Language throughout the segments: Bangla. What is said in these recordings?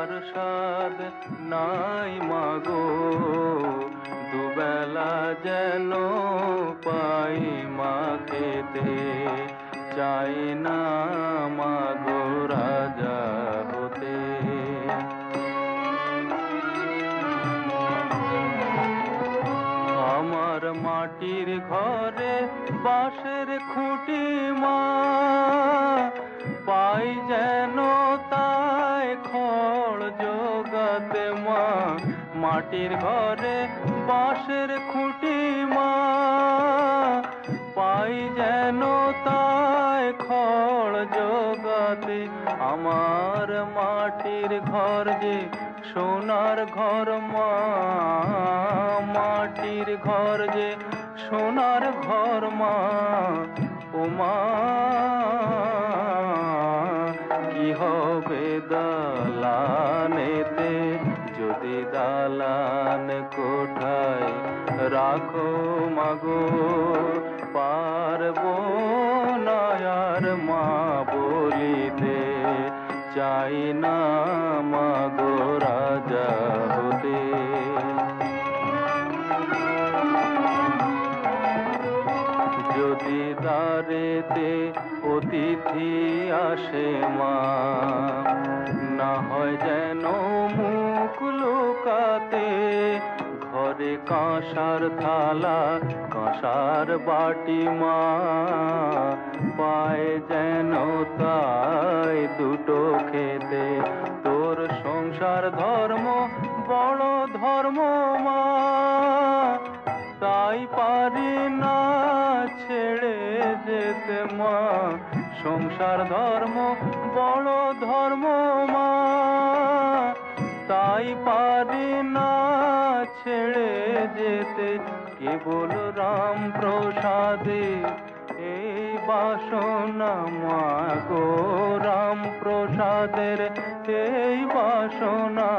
হবার স্বাদ নাই মাগো, দুবেলা যেন পাই মা খেতে, চাই না মাগো রাজা হতে। আমার মাটির ঘরে বাঁশের খুঁটি মা, পাই যেন তাই খড় জোগাতে মা। মাটির ঘরে বাঁশের খুঁটি মা, পাই যেন তাই খড় জোগাতে। আমার মাটির ঘর যে সোনার ঘর মা, মাটির ঘর যে সোনার ঘর মা। ও মা কি হবে দালানেতে, যদি দালান কোঠায় রাখো মাগো, পারবো না আর মা বলিতে, চাই না মাগো রাজা হতে। যদি দ্বারেতে অতিথি আসে মা, না হয় যেন মুখ লুকাতে, ঘরে কাঁসার থালা কাঁসার বাটি মা, পায় যেন তাই দুটো খেতে। তোর সংসার ধর্ম বড় ধর্ম মা, তাই পারি না ছেড়ে যেতে মা। সংসার ধর্ম বড় ধর্ম মা, তাই পারি না ছেড়ে যেতে। কেবল রাম প্রসাদে এই বাসনা মা গো, রাম প্রসাদের এই বাসনা,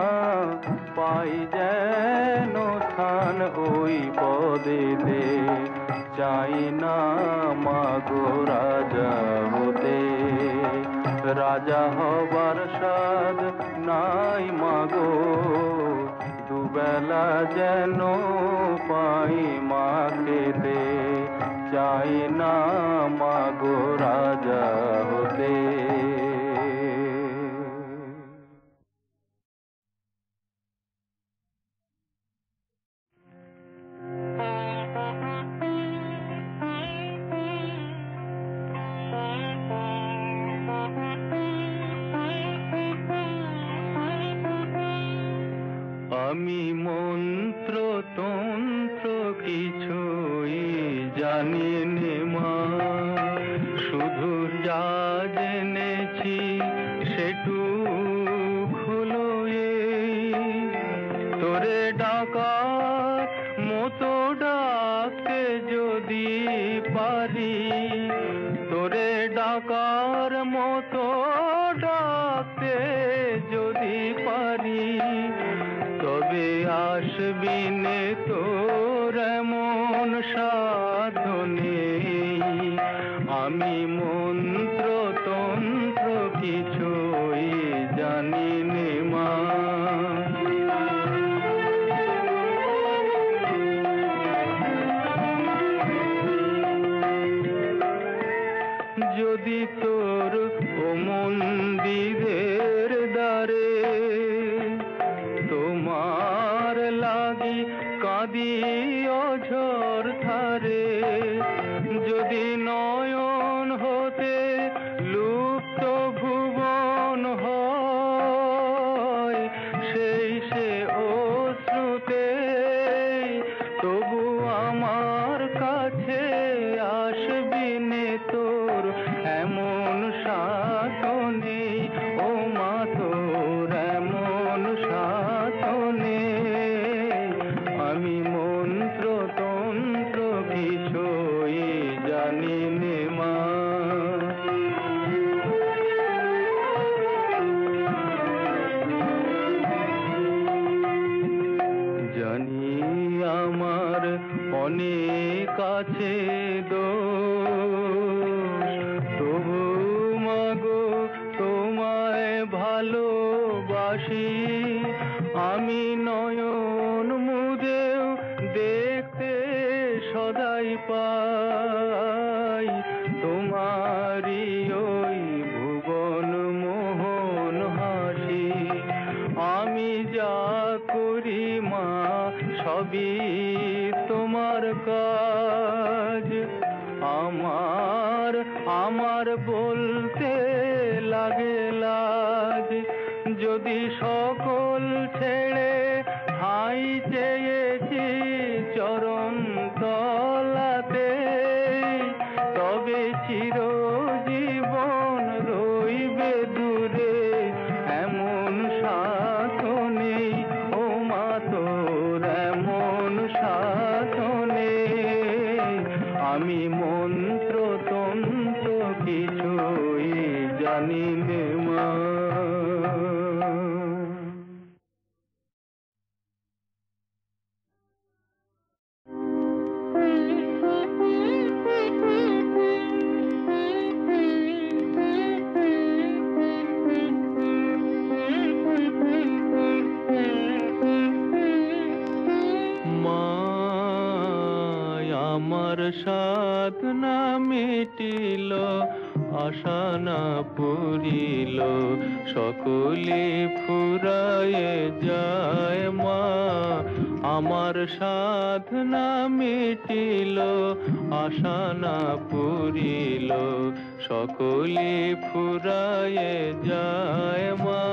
পাই যেন স্থান ওই পদেতে, চাই না মাগো রাজা হতে। রাজা হবার স্বাদ নাই মাগো, দুবেলা যেন পাই মা খেতে, চাই না মাগো রাজা হতে। আমি মন্ত্র তন্ত্র কিছুই জানি নে মা, শুধু যা জেনেছি সেটুক হলো এই, তোরে ডাকার মতো ডাকতে যদি পারি, তোরে ডাকার মতো ডাকতে যদি পারি, তবে আসবি নে তোর এমন সাধনে। আমি মন্ত্র তন্ত্র কিছুই জানি নে মা। যদি তোর ও মন্দিরের দ্বারে তোমার লাগি কাঁদি অঝোর ধারে, যদি নয়ন হতে লুপ্ত ভুবন হয়, সেই সে অশ্রুতে তবু আমার কাছে আসবি নে তোর এমন সাধনে। ও মা তোর এমন সাধনে, আমি মন্ত্র তন্ত্র কিছুই জানি নে মা। জানি আমার অনেক আছে দোষ, তবু মাগো তোমায় ভালোবাসি, যাই পাই তোমারি ওই ভুবন মোহন হাসি। আমি যা করি মা সবই তোমার কাজ, আমার আমার বলতে লাগে লাজ। যদি সকল ছেড়ে ঠাঁই চেয়েছি চরণ তলাতে, তবে চিরজীবন রইবে দূরে এমন শাসনে। ও মা তোর এমন শাসনে আমি মন্ত্র তন্ত্র কিছুই জানি নে মা। আমার সাধনা মিটিল, আশা না পুরিল, সকলে ফুরায়ে যায় মা। আমার সাধনা মিটিল, আশা না পুরিল, সকলে ফুরায়ে যায় মা।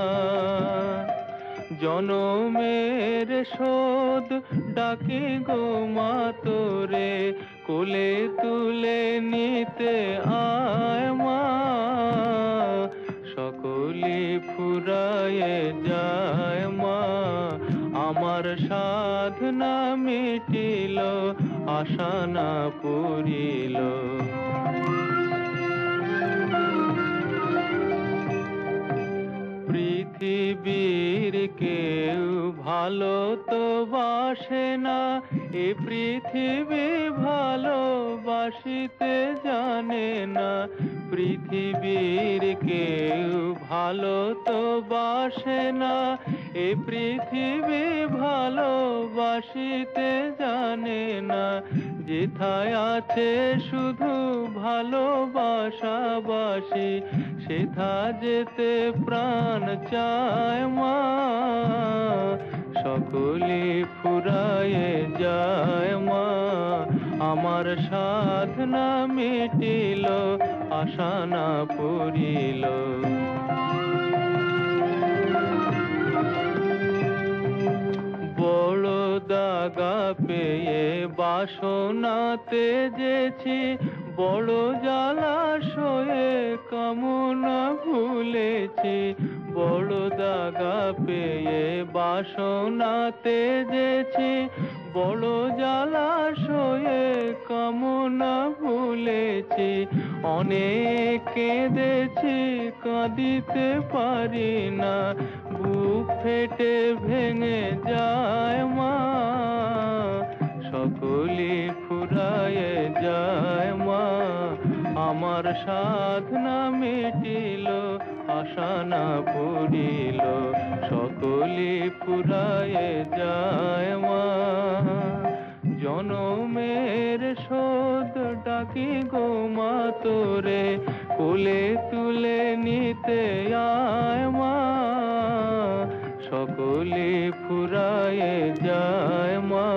জনমের শোধ ডাকে গো মা তোরে, কোলে তুলে নিতে আয় মা। সকলে ফুরায়ে যায় মা, আমার সাধনা মিটিল, আশা না পুরিল। পৃথিবীর কেউ ভালো তো বাসে না, এ পৃথিবী ভালোবাসিতে জানে না। পৃথিবীর কেউ ভালো তো বাসে না, এ পৃথিবী ভালোবাসিতে জানে না। যেথায় আছে শুধু ভালোবাসাবাসি, সেথা যেতে প্রাণ চায় মা। সকলে ফুরায়ে যায় মা, আমার সাধনা মিটিল, আশা না পুরিল। বড় দাগা পেয়ে বাসনাতে যেছি, বড় জলাশয়ে কামনা ভুলেছি। বড় দাগা পেয়ে বাসনাতে যেছি, বড় জলাশয়ে কামনা ভুলেছি। অনেক কেঁদেছি কাঁদিতে পারি না, বুক ফেটে ভেঙে যায় মা। সকলে ফুরায়ে যায় মা, আমার সাধনা মিটিল, আশা না পুরিল। সকলে ফুরায়ে যায় মা, জনমের শোধ ডাকি গো মা তোরে, কোলে তুলে নিতে আয় মা। সকলে ফুরায়ে যায় মা,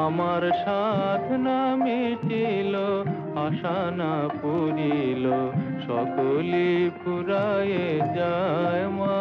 আমার সাধনা মিটিল, আশা না পুরিল। সকলে ফুরায়ে যায় মা।